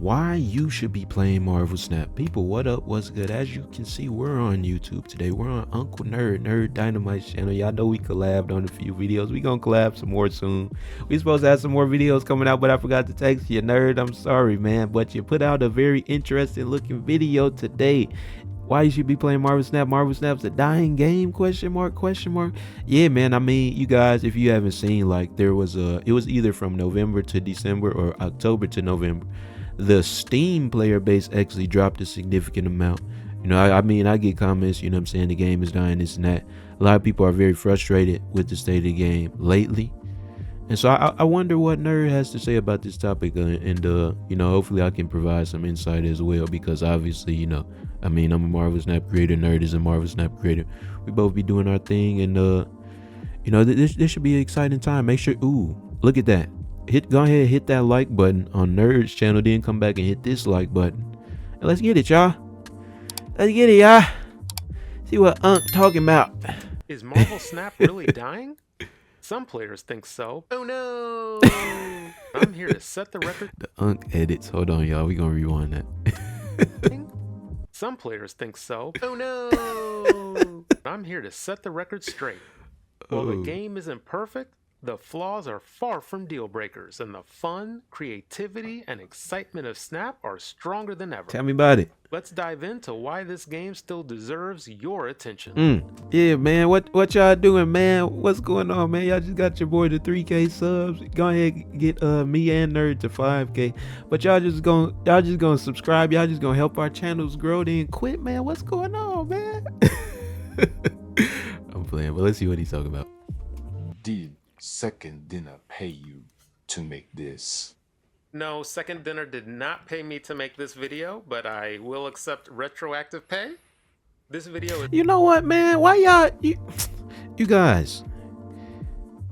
why you should be playing Marvel Snap. People, what up, what's good? As you can see, we're on YouTube today. We're on Uncle Nerd Dynamite's channel. Y'all know we collabed on a few videos. We gonna collab some more soon. We supposed to have some more videos coming out, but I forgot to text you, nerd. I'm sorry, man, but you put out a very interesting looking video today. Why you should be playing Marvel Snap. Marvel Snap's a dying game, question mark. Yeah, man, I mean, you guys, if you haven't seen, like, it was either from November to December or October to November. The Steam player base actually dropped a significant amount. You know, I mean, I get comments, you know what I'm saying, the game is dying, this and that. A lot of people are very frustrated with the state of the game lately. And so I wonder what Nerd has to say about this topic, and you know, hopefully I can provide some insight as well, because obviously, you know, I mean, I'm a Marvel Snap creator, Nerd is a Marvel Snap creator. We both be doing our thing, and you know, this should be an exciting time. Make sure, ooh, look at that. Go ahead, hit that like button on Nerd's channel, then come back and hit this like button. And let's get it, y'all. Let's get it, y'all. See what talking about. Is Marvel Snap really dying? Some players think so. Oh no! I'm here to set the record. The edits. Hold on, y'all. We gonna rewind that. Some players think so. Oh no! I'm here to set the record straight. While the game isn't perfect, the flaws are far from deal breakers, and the fun, creativity, and excitement of Snap are stronger than ever. Tell me about it. Let's dive into why this game still deserves your attention. Yeah, man. What y'all doing, man? What's going on, man? Y'all just got your boy to 3K subs. Go ahead and get me and Nerd to 5K. But y'all just gonna subscribe. Y'all just gonna help our channels grow. Then quit, man. What's going on, man? I'm playing, but let's see what he's talking about. Did Second Dinner pay you to make this? No, Second Dinner did not pay me to make this video, but I will accept retroactive pay. This video is... You know what, man? Why y'all you guys,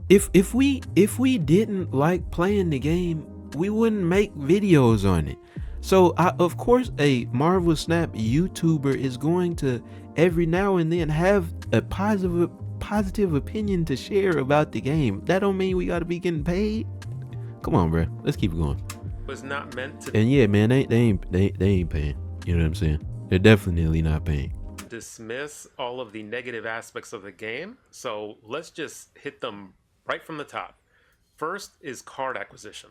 if we didn't like playing the game, we wouldn't make videos on it. So of course a Marvel Snap YouTuber is going to every now and then have a positive opinion to share about the game. That don't mean we gotta be getting paid. Come on, bro. Let's keep going. Was not meant to. And yeah, man, they ain't paying. You know what I'm saying? They're definitely not paying. Dismiss all of the negative aspects of the game. So let's just hit them right from the top. First is card acquisition.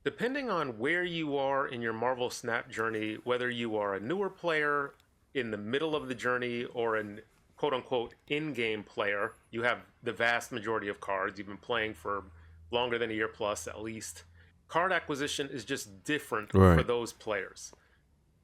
Depending on where you are in your Marvel Snap journey, whether you are a newer player, in the middle of the journey, or an quote-unquote in-game player, you have the vast majority of cards. You've been playing for longer than a year plus at least. Card acquisition is just different for those players.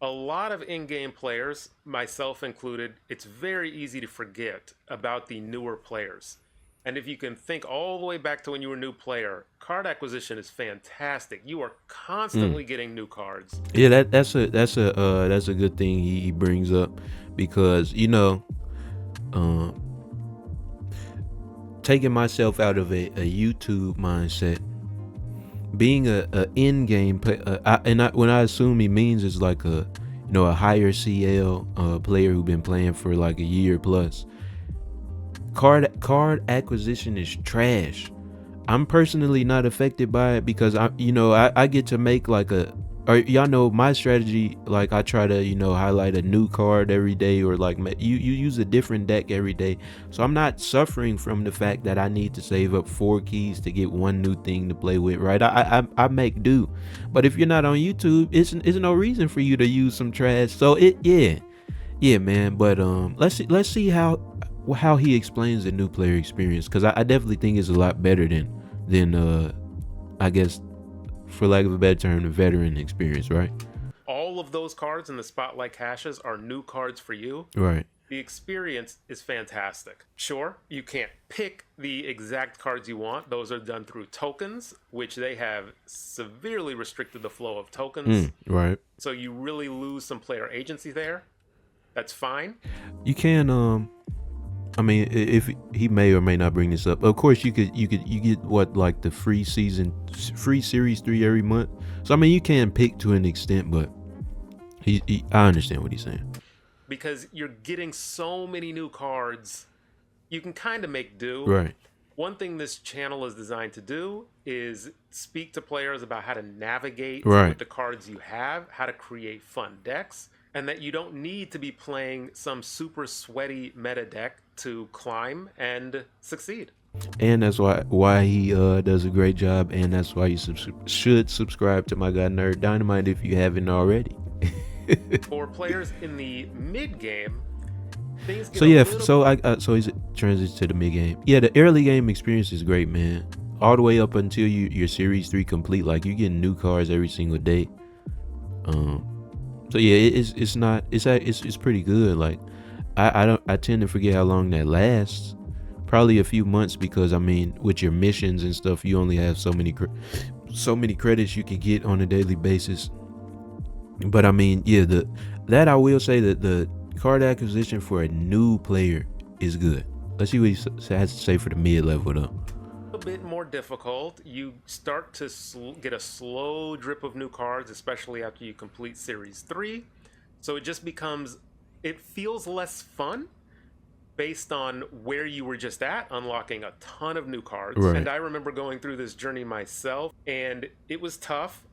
A lot of in-game players, myself included, it's very easy to forget about the newer players. And if you can think all the way back to when you were a new player, card acquisition is fantastic. You are constantly getting new cards. Yeah, that's a good thing he brings up, because you know, taking myself out of a YouTube mindset, being a in-game player, when I assume he means is like a, you know, a higher CL player who's been playing for like a year plus. Card acquisition is trash. I'm personally not affected by it, because I get to make like y'all know my strategy. Like I try to, you know, highlight a new card every day, or like you use a different deck every day. So I'm not suffering from the fact that I need to save up 4 keys to get one new thing to play with, right? I make do. But if you're not on YouTube, it's no reason for you to use some trash. So yeah, man. But let's see how he explains the new player experience, because I definitely think it's a lot better than I guess, for lack of a better term, the veteran experience, right? All of those cards in the Spotlight caches are new cards for you. Right. The experience is fantastic. Sure, you can't pick the exact cards you want. Those are done through tokens, which they have severely restricted the flow of tokens. Right. So you really lose some player agency there. That's fine. You can I mean, if he may or may not bring this up, of course you get what, like the free series 3 every month. So I mean, you can pick to an extent, but I understand what he's saying. Because you're getting so many new cards, you can kind of make do. Right. One thing this channel is designed to do is speak to players about how to navigate Right. with the cards you have, how to create fun decks, and that you don't need to be playing some super sweaty meta deck to climb and succeed. And that's why he does a great job, and that's why you should subscribe to my guy Nerd Dynamite if you haven't already. For players in the mid game, things get So a yeah, little so he's transition to the mid game. Yeah, the early game experience is great, man. All the way up until your series 3 complete, like you're getting new cards every single day. So yeah, it's pretty good. Like I tend to forget how long that lasts. Probably a few months, because I mean, with your missions and stuff, you only have so many credits you can get on a daily basis. But I mean, yeah, that I will say that the card acquisition for a new player is good. Let's see what he has to say for the mid level though. a bit more difficult. You start to get a slow drip of new cards, especially after you complete Series 3. So it just becomes, it feels less fun based on where you were just at, unlocking a ton of new cards. Right. And I remember going through this journey myself, and it was tough.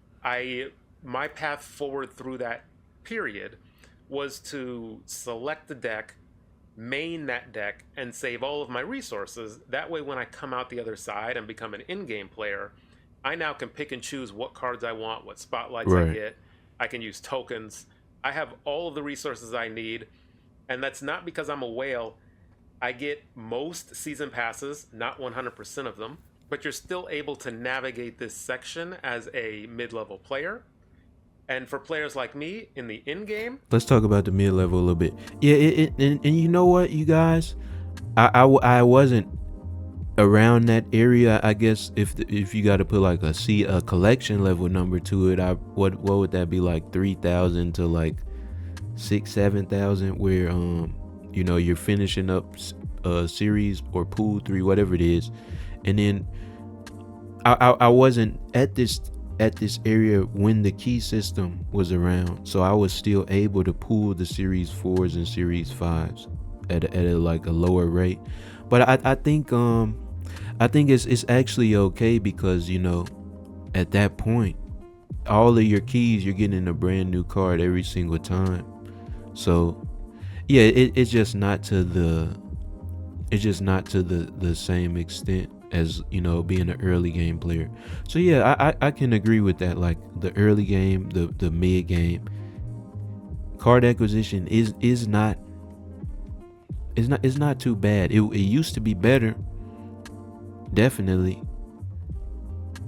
My path forward through that period was to select the deck, main that deck, and save all of my resources. That way, when I come out the other side and become an in-game player, I now can pick and choose what cards I want, what spotlights I Right. get. I can use tokens. I have all of the resources I need, and that's not because I'm a whale. I get most season passes, not 100% of them, but you're still able to navigate this section as a mid-level player. And for players like me in the in-game, Let's talk about the mid level a little bit. Yeah, and you know what, you guys, I wasn't around that area. I guess if you got to put like a collection level number to it, what would that be, like 3,000 to like 6,000-7,000, where you're finishing up a series or pool 3, whatever it is. And then I wasn't at this area when the key system was around, so I was still able to pool the series 4s and series 5s at a like a lower rate. But I think it's actually okay, because at that point, all of your keys, you're getting a brand new card every single time. So yeah, it's just not to the same extent as being an early game player. So yeah, I can agree with that. Like the early game, the mid game, card acquisition is not too bad. It used to be better, definitely,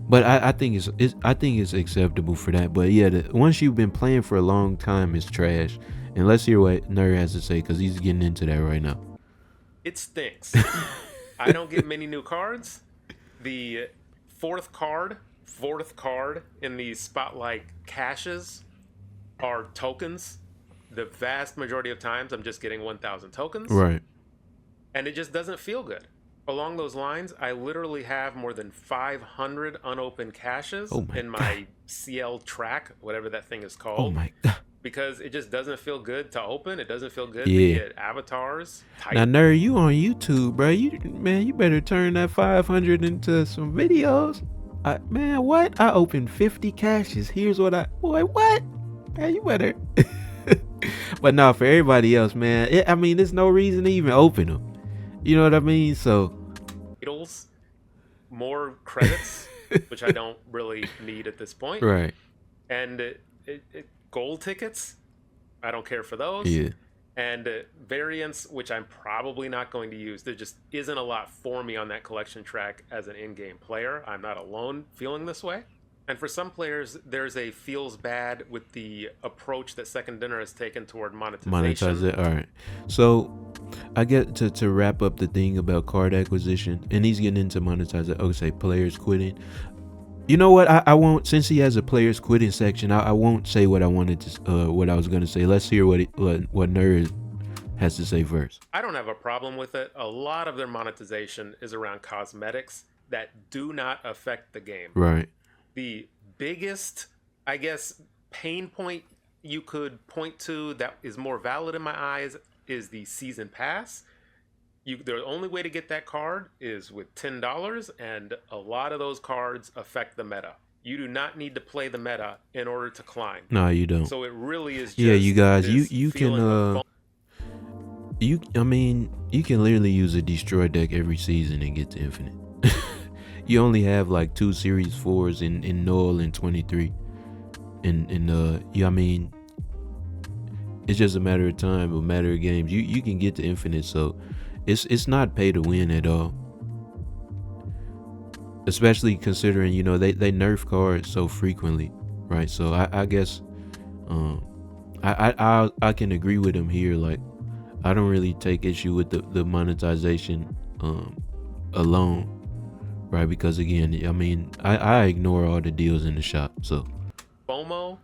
but I think it's acceptable for that. But yeah, once you've been playing for a long time, it's trash. And let's hear what Nerd has to say, because he's getting into that right now. it stinks. I don't get many new cards. The fourth card in the spotlight caches are tokens. The vast majority of times, I'm just getting 1,000 tokens. Right. And it just doesn't feel good. Along those lines, I literally have more than 500 unopened caches in my CL track, whatever that thing is called. Oh my god. Because it just doesn't feel good to open. It doesn't feel good Yeah. to get avatars. Now, Nerd, you on YouTube, bro? You better turn that 500 into some videos. Man, what? I opened 50 caches. Here's what what? Man, you better. But no, for everybody else, man, there's no reason to even open them. You know what I mean? So Titles, more credits, which I don't really need at this point. right. And gold tickets, I don't care for those. Yeah. And variants, which I'm probably not going to use. There just isn't a lot for me on that collection track as an in-game player. I'm not alone feeling this way. And for some players, there's a feels bad with the approach that Second Dinner has taken toward monetization. Monetize it. All right. So I get to wrap up the thing about card acquisition, and he's getting into monetize it. Okay, players quitting. You know what? I won't, since he has a players quitting section. I won't say what I wanted to, what I was gonna say. Let's hear what Nerd has to say first. I don't have a problem with it. A lot of their monetization is around cosmetics that do not affect the game. Right. The biggest, I guess, pain point you could point to that is more valid in my eyes is the season pass. The only way to get that card is with $10, and a lot of those cards affect the meta. You do not need to play the meta in order to climb. No, you don't. So it really is just Yeah, you guys, this you can feeling of you can literally use a destroy deck every season and get to infinite. You only have like 2 series 4s in null and 23. And yeah, I mean, it's just a matter of time, a matter of games. You can get to infinite, so it's not pay to win at all. Especially considering, you know, they nerf cards so frequently, right? So I guess I can agree with him here. Like, I don't really take issue with the monetization alone, right? Because again, I mean, I ignore all the deals in the shop. So FOMO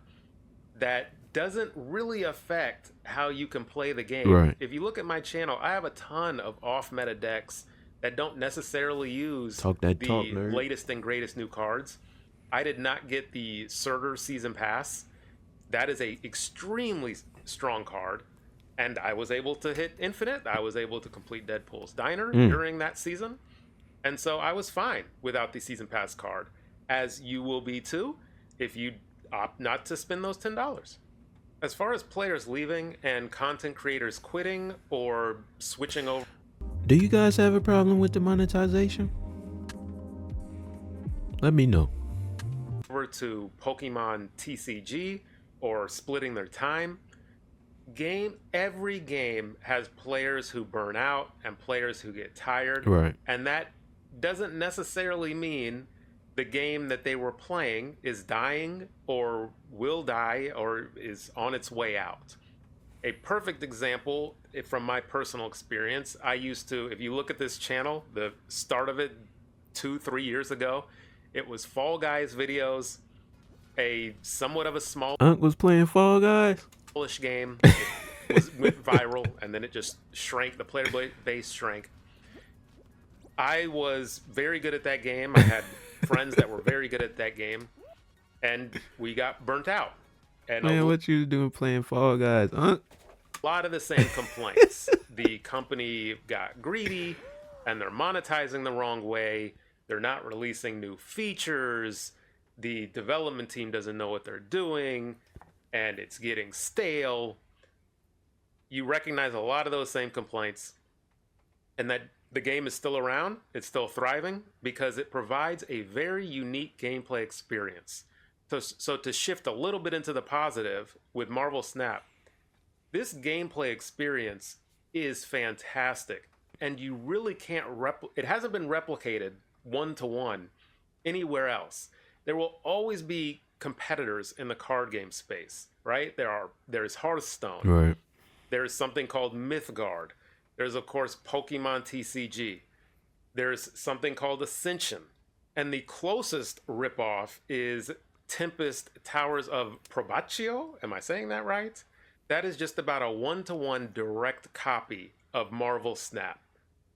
that doesn't really affect how you can play the game. Right. If you look at my channel, I have a ton of off-meta decks that don't necessarily use Talk, nerd. latest and greatest new cards. I did not get the Surtur Season Pass. That is a extremely strong card, and I was able to hit Infinite. I was able to complete Deadpool's Diner during that season, and so I was fine without the Season Pass card, as you will be too if you opt not to spend those $10. As far as players leaving and content creators quitting or switching over, do you guys have a problem with the monetization? Let me know. to Pokemon TCG or splitting their time, every game has players who burn out and players who get tired. Right. And that doesn't necessarily mean the game that they were playing is dying or will die or is on its way out. A perfect example from my personal experience, I used to, if you look at this channel, the start of it 2-3 years ago, it was Fall Guys videos, a somewhat of a small Unc was playing Fall Guys. game. Went viral, and then it just shrank. The player base shrank. I was very good at that game. I had friends that were very good at that game, and we got burnt out. And Man, what you doing playing Fall Guys, Unc? a lot of the same complaints. The company got greedy, and they're monetizing the wrong way. They're not releasing new features. The development team doesn't know what they're doing, and it's getting stale. You recognize a lot of those same complaints, and that the game is still around, it's still thriving, because it provides a very unique gameplay experience. So to shift a little bit into the positive with Marvel Snap, this gameplay experience is fantastic, and you really can't it hasn't been replicated one-to-one anywhere else. There will always be competitors in the card game space, right? There's Hearthstone. Right. There's something called Mythgard. There's, of course, Pokemon TCG. There's something called Ascension. And the closest ripoff is Tempest Towers of Probaccio. Am I saying that right? That is just about a one-to-one direct copy of Marvel Snap.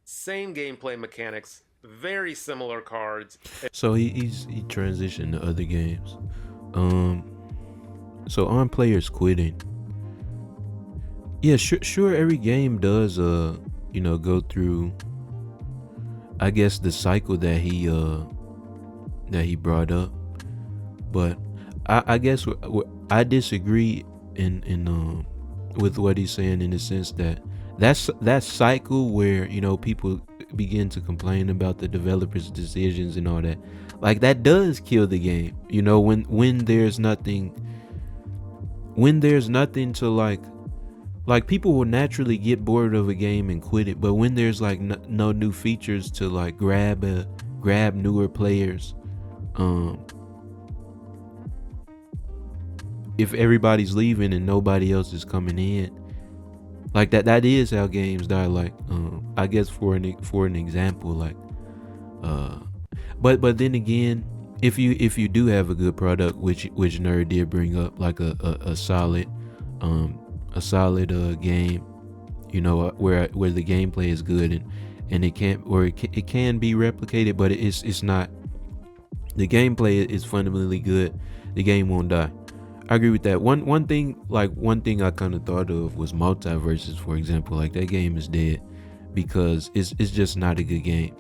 Same gameplay mechanics, very similar cards. So he transitioned to other games. So on players quitting. Yeah, sure. Every game does, go through, I guess, the cycle that he brought up. But I guess I disagree in with what he's saying, in the sense that cycle where, you know, people begin to complain about the developers' decisions and all that. Like, that does kill the game. You know, when there's nothing to like people will naturally get bored of a game and quit it, but when there's like no new features to like grab newer players, if everybody's leaving and nobody else is coming in, like that is how games die. Like, I guess for an example, like, but then again, if you do have a good product, which Nerd did bring up, like a solid game, you know, where the gameplay is good and it can be replicated, but it's not. The gameplay is fundamentally good. The game won't die. I agree with that. One thing I kind of thought of was multiverses, for example. Like, that game is dead because it's just not a good game.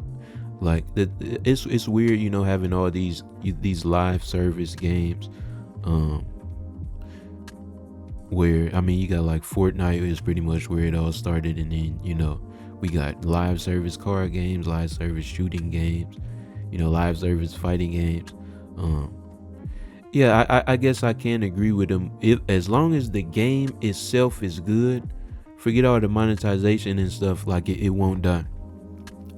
Like it's weird, you know, having all these live service games, where I mean you got like Fortnite is pretty much where it all started, and then you know we got live service card games, live service shooting games, you know, live service fighting games. Yeah, I guess I can agree with him. If as long as the game itself is good, forget all the monetization and stuff. Like it won't die.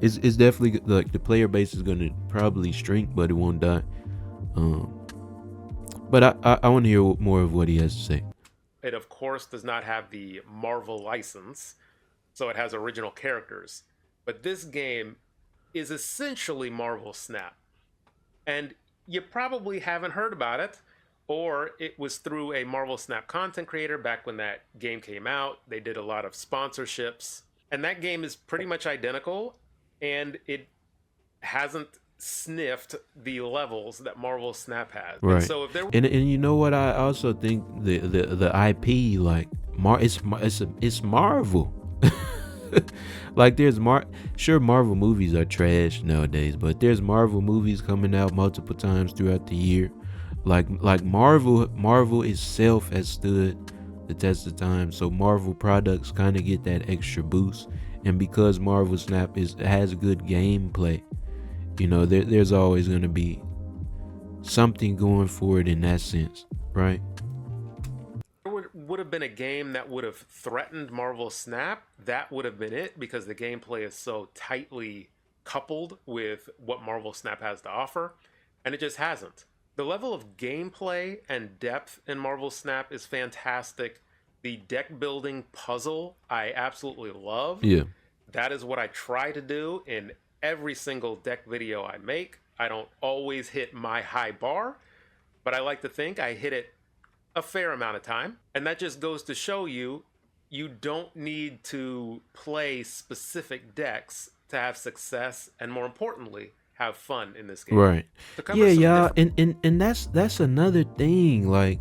It's definitely like the player base is gonna probably shrink, but it won't die. But I want to hear more of what he has to say. It, of course, does not have the Marvel license, so it has original characters. But this game is essentially Marvel Snap. And you probably haven't heard about it, or it was through a Marvel Snap content creator back when that game came out. They did a lot of sponsorships, and that game is pretty much identical, and it hasn't sniffed the levels that Marvel Snap has. Right. And so if there and you know what, I also think the IP, like it's Marvel. Like there's sure, Marvel movies are trash nowadays, but there's Marvel movies coming out multiple times throughout the year. Like Marvel itself has stood the test of time, so Marvel products kind of get that extra boost. And because Marvel Snap has good gameplay, you know, there's always going to be something going for it in that sense, right? would have been a game that would have threatened Marvel Snap, that would have been it, because the gameplay is so tightly coupled with what Marvel Snap has to offer, and it just hasn't. The level of gameplay and depth in Marvel Snap is fantastic. The deck building puzzle I absolutely love. Yeah. That is what I try to do in every single deck video I make. I don't always hit my high bar, but I like to think I hit it a fair amount of time. And that just goes to show you, you don't need to play specific decks to have success, and more importantly, have fun in this game. Right. Yeah. And that's another thing. Like,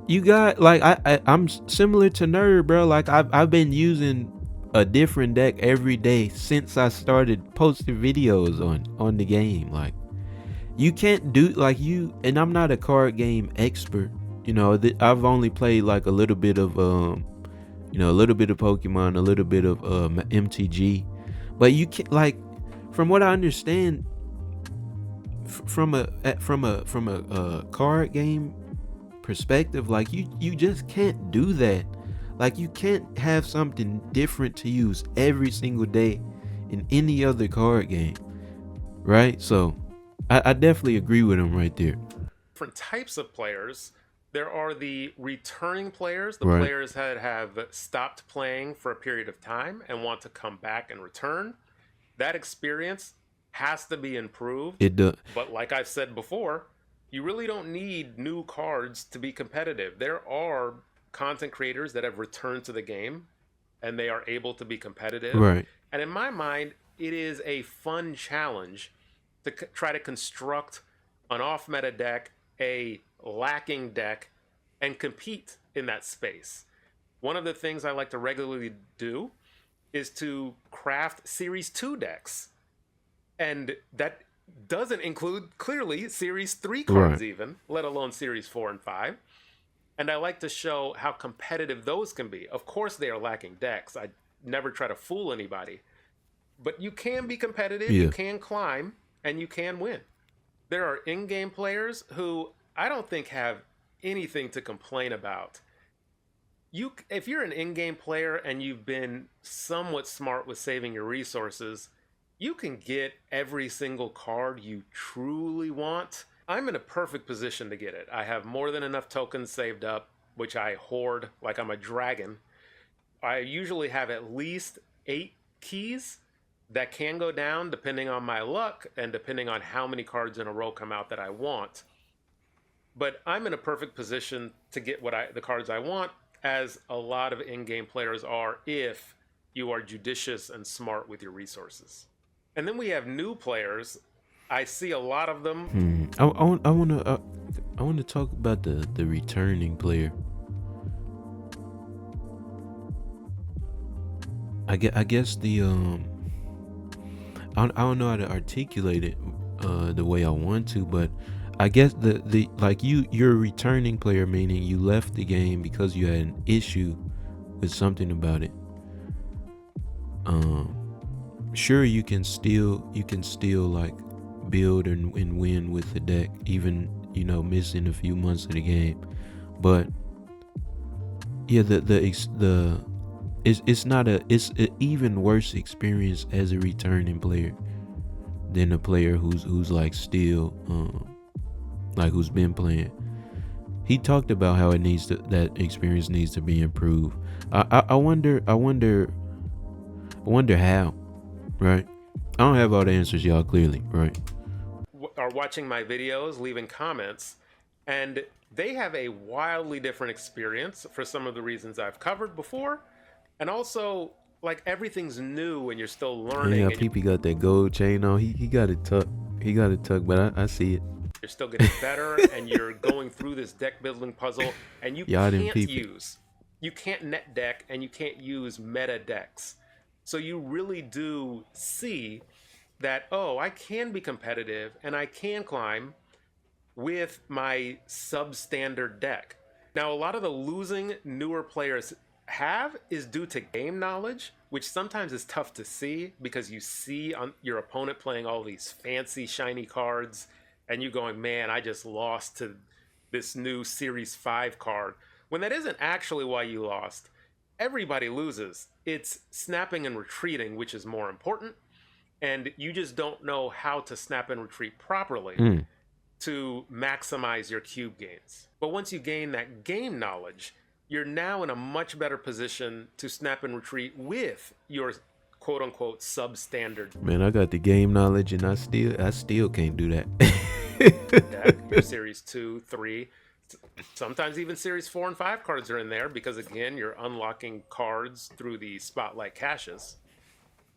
you got, like, I'm similar to Nerd, bro. Like, I've been using a different deck every day since I started posting videos on the game. Like, you can't do like and I'm not a card game expert. You know, I've only played like a little bit of you know, a little bit of Pokemon, a little bit of MTG, but you can't, like, from what I understand, from a card game perspective, like you just can't do that. Like, you can't have something different to use every single day in any other card game, right? So I definitely agree with him right there. Different types of players. There are the returning players, the Right. players that have stopped playing for a period of time and want to come back and return. That experience has to be improved. It does. But like I've said before, you really don't need new cards to be competitive. There are content creators that have returned to the game and they are able to be competitive. Right. And in my mind, it is a fun challenge to try to construct an off-meta deck, a lacking deck, and compete in that space. One of the things I like to regularly do is to craft Series 2 decks. And that doesn't include, clearly, Series 3 cards, Right. even, let alone Series 4 and 5. And I like to show how competitive those can be. Of course, they are lacking decks. I never try to fool anybody. But you can be competitive, Yeah. you can climb, and you can win. There are in-game players who I don't think have anything to complain about. If you're an in-game player and you've been somewhat smart with saving your resources, you can get every single card you truly want. I'm in a perfect position to get it. I have more than enough tokens saved up, which I hoard like I'm a dragon. I usually have at least 8 keys that can go down depending on my luck and depending on how many cards in a row come out that I want. But I'm in a perfect position to get the cards I want, as a lot of in-game players are, if you are judicious and smart with your resources. And then we have new players. I see a lot of them. I want to talk about the returning player. I guess I don't know how to articulate it the way I want to, but I guess the like you're a returning player, meaning you left the game because you had an issue with something about it. Um, sure you can still like build and win with the deck, even missing a few months of the game, but yeah, it's not it's an even worse experience as a returning player than a player who's like still like who's been playing. He talked about how that experience needs to be improved. I wonder how, right? I don't have all the answers, y'all, clearly, right? Are watching my videos, leaving comments, and they have a wildly different experience for some of the reasons I've covered before. And also, like, everything's new and you're still learning, Yeah, and PP got that gold chain on. He got it tucked. He got it tucked, but I see it. you're still getting better and you're going through this deck building puzzle, and Y'all didn't peep it. you can't net deck and you can't use meta decks. So you really do see that, oh, I can be competitive and I can climb with my substandard deck. Now, a lot of the losing newer players have is due to game knowledge, which sometimes is tough to see because you see on your opponent playing all these fancy shiny cards and you going, man, I just lost to this new Series 5 card, when that isn't actually why you lost. Everybody loses. It's snapping and retreating, which is more important, and you just don't know how to snap and retreat properly to maximize your cube gains. But once you gain that game knowledge, you're now in a much better position to snap and retreat with your quote unquote substandard Man, I got the game knowledge, and I still can't do that. deck, your Series 2, 3, sometimes even Series 4 and 5 cards are in there because, again, you're unlocking cards through the Spotlight caches.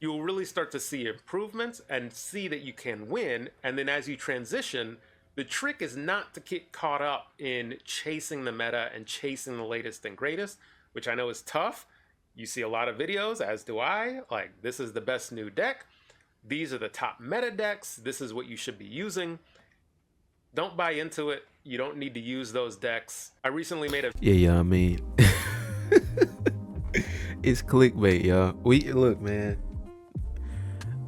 You will really start to see improvements and see that you can win. And then as you transition, the trick is not to get caught up in chasing the meta and chasing the latest and greatest, which I know is tough. You see a lot of videos, as do I, like, this is the best new deck. These are the top meta decks. This is what you should be using. Don't buy into it. You don't need to use those decks. I recently made a Yeah, I mean, it's clickbait, y'all. Look, man.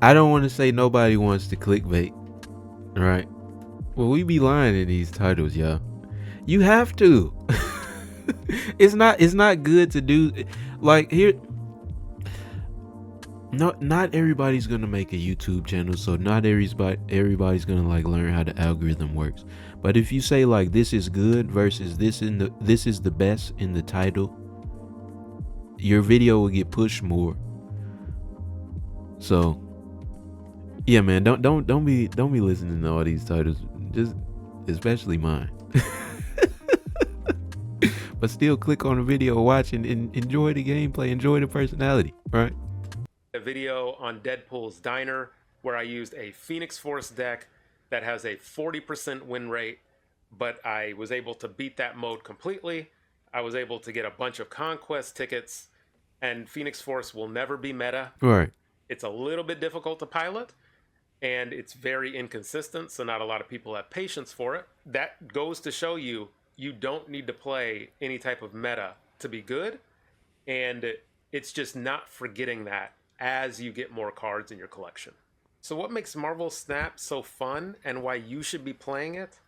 I don't want to say nobody wants to clickbait, right? Well, we be lying in these titles, y'all. You have to. It's not good to do like here. Not everybody's gonna make a YouTube channel, so not everybody's gonna like learn how the algorithm works. But if you say like this is good versus this is the best in the title, your video will get pushed more. So yeah, man, don't be listening to all these titles, just especially mine. But still click on the video, watch and enjoy the gameplay, enjoy the personality, right? video on Deadpool's Diner where I used a Phoenix Force deck that has a 40% win rate, but I was able to beat that mode completely. I was able to get a bunch of conquest tickets, and Phoenix Force will never be meta. Right. It's a little bit difficult to pilot, and it's very inconsistent, so not a lot of people have patience for it. That goes to show you, you don't need to play any type of meta to be good, and it's just not forgetting that as you get more cards in your collection. So what makes Marvel Snap so fun and why you should be playing it?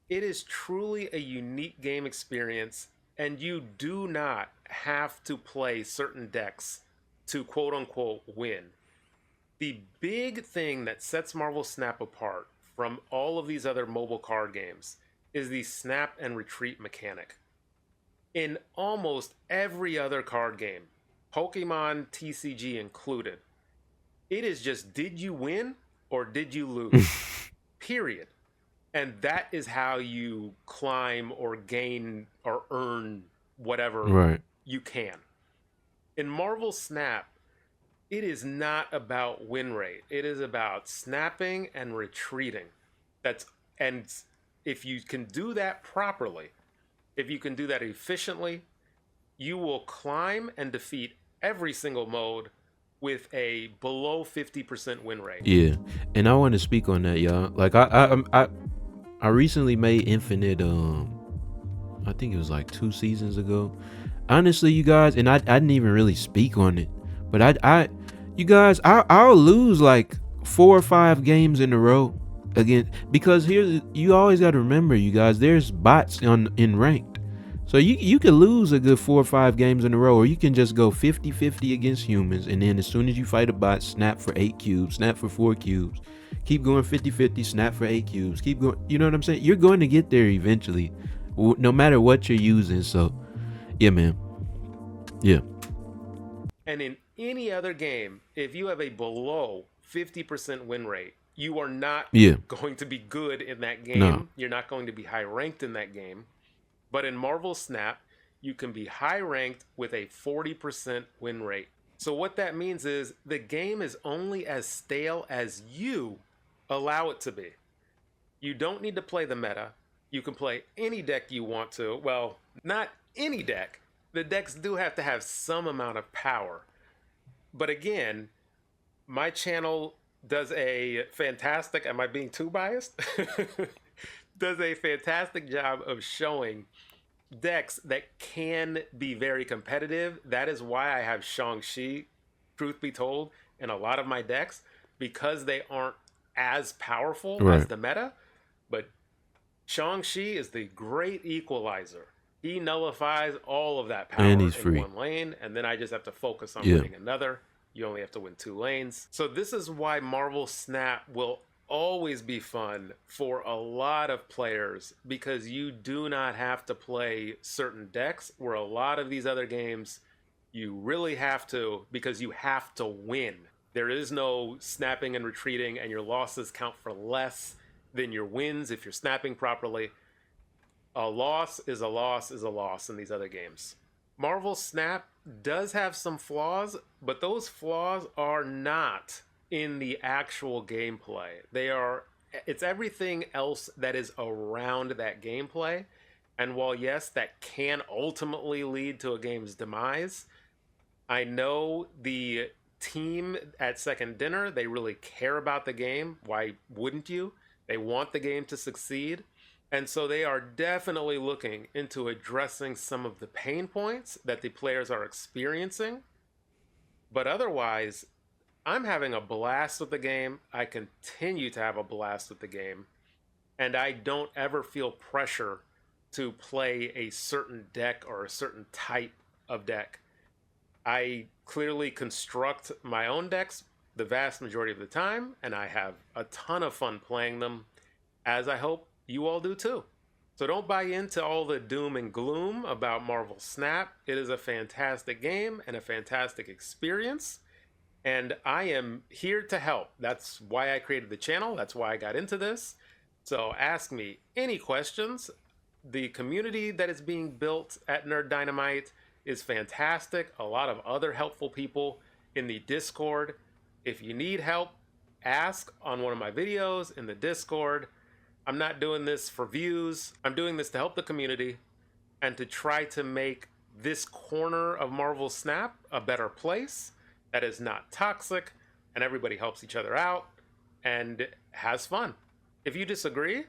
It is truly a unique game experience, and you do not have to play certain decks to quote unquote win. The big thing that sets Marvel Snap apart from all of these other mobile card games is the snap and retreat mechanic. In almost every other card game, Pokemon TCG included, it is just, did you win or did you lose? Period. And that is how you climb or gain or earn whatever you can. In Marvel Snap, it is not about win rate. It is about snapping and retreating. And if you can do that properly, if you can do that efficiently, you will climb and defeat every single mode with a below 50% win rate. Yeah, and I want to speak on that, y'all. Like I recently made Infinite. I think it was like 2 seasons ago. Honestly, you guys, and I didn't even really speak on it, but you guys, I'll lose like 4 or 5 games in a row again, because here's, you always got to remember, you guys, there's bots in ranked. So you can lose a good 4 or 5 games in a row, or you can just go 50-50 against humans, and then as soon as you fight a bot, snap for 8 cubes, snap for 4 cubes, keep going 50-50, snap for 8 cubes, keep going. You know what I'm saying? You're going to get there eventually, no matter what you're using. So yeah, man. Yeah. And in any other game, if you have a below 50% win rate, you are not going to be good in that game. No. You're not going to be high ranked in that game. But in Marvel Snap, you can be high ranked with a 40% win rate. So what that means is the game is only as stale as you allow it to be. You don't need to play the meta. You can play any deck you want to. Well, not any deck. The decks do have to have some amount of power. But again, my channel does a fantastic, am I being too biased? Does a fantastic job of showing decks that can be very competitive. That is why I have Shang-Chi, truth be told, in a lot of my decks, because they aren't as powerful as the meta. But Shang-Chi is the great equalizer. He nullifies all of that power and he's in free. one lane, and then I just have to focus on winning another. You only have to win 2 lanes. So this is why Marvel Snap will always be fun for a lot of players, because you do not have to play certain decks, where a lot of these other games you really have to, because you have to win. There is no snapping and retreating, and your losses count for less than your wins if you're snapping properly. A loss is a loss is a loss in these other games. Marvel Snap does have some flaws, but those flaws are not in the actual gameplay. It's everything else that is around that gameplay. And while yes, that can ultimately lead to a game's demise, I know the team at Second Dinner, they really care about the game. Why wouldn't you? They want the game to succeed. And so they are definitely looking into addressing some of the pain points that the players are experiencing. But otherwise, I'm having a blast with the game. I continue to have a blast with the game. And I don't ever feel pressure to play a certain deck or a certain type of deck. I clearly construct my own decks the vast majority of the time, and I have a ton of fun playing them, as I hope you all do too. So don't buy into all the doom and gloom about Marvel Snap. It is a fantastic game and a fantastic experience, and I am here to help. That's why I created the channel. That's why I got into this. So ask me any questions. The community that is being built at Nerd Dynamite is fantastic. A lot of other helpful people in the Discord. If you need help, ask on one of my videos in the Discord. I'm not doing this for views. I'm doing this to help the community and to try to make this corner of Marvel Snap a better place that is not toxic, and everybody helps each other out and has fun. If you disagree,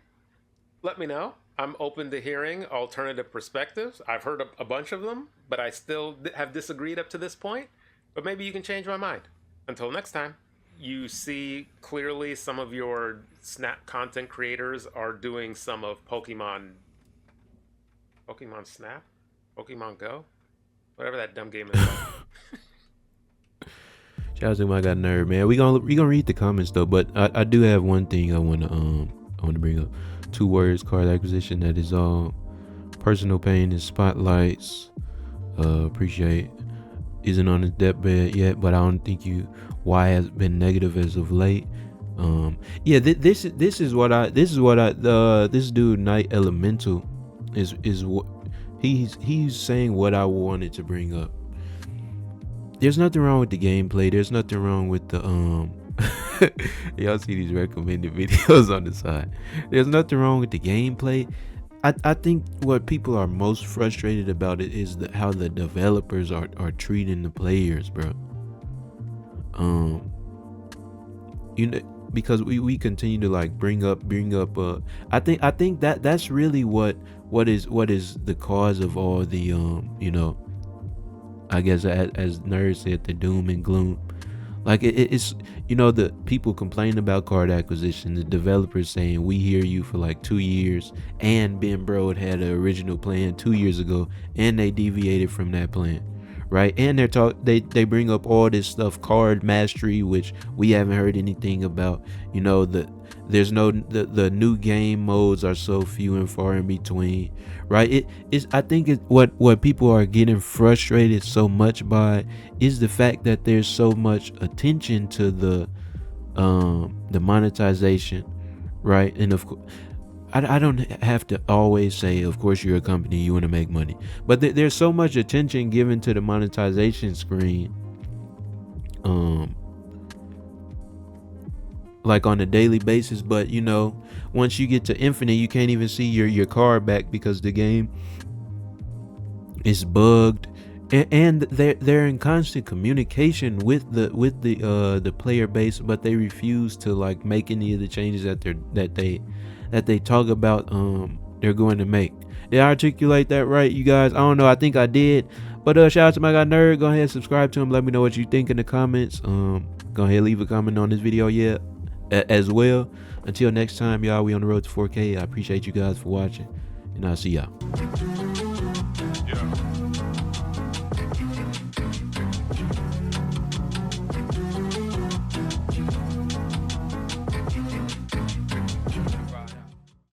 let me know. I'm open to hearing alternative perspectives. I've heard a bunch of them, but I still have disagreed up to this point. But maybe you can change my mind. Until next time. You see clearly some of your Snap content creators are doing some of Pokemon Snap? Pokemon Go? Whatever that dumb game is. Shout out to my guy Nerd, man. We gonna read the comments though, but I do have one thing I wanna bring up. 2 words: card acquisition. That is all. Personal pain and spotlights. Appreciate. Isn't on his deathbed yet, but I don't think why has been negative as of late. This dude Night Elemental is what he's saying what I wanted to bring up. There's nothing wrong with the gameplay. There's nothing wrong with the y'all see these recommended videos on the side. There's nothing wrong with the gameplay. I think what people are most frustrated about it is how the developers are treating the players, bro. you know, because we continue to like bring up I think that's really what is the cause of all the I guess as nerds said, the doom and gloom. Like it's the people complaining about card acquisition, the developers saying we hear you for like 2 years, and Ben Brode had an original plan 2 years ago and they deviated from that plan, right? And they bring up all this stuff, card mastery, which we haven't heard anything about. There's no the new game modes are so few and far in between, right? It's I think what people are getting frustrated so much by is the fact that there's so much attention to the monetization, right? And of course, I don't have to always say, of course, you're a company, you want to make money, but there's so much attention given to the monetization screen, like on a daily basis. But once you get to infinite, you can't even see your card back because the game is bugged, and they're in constant communication with the player base, but they refuse to like make any of the changes that they talk about they're going to make. Did I articulate that right, you guys? I don't know, I think I did. But shout out to my guy Nerd. Go ahead, subscribe to him, let me know what you think in the comments. Go ahead, leave a comment on this video as well. Until next time, y'all, we on the road to 4K. I appreciate you guys for watching, and I'll see y'all.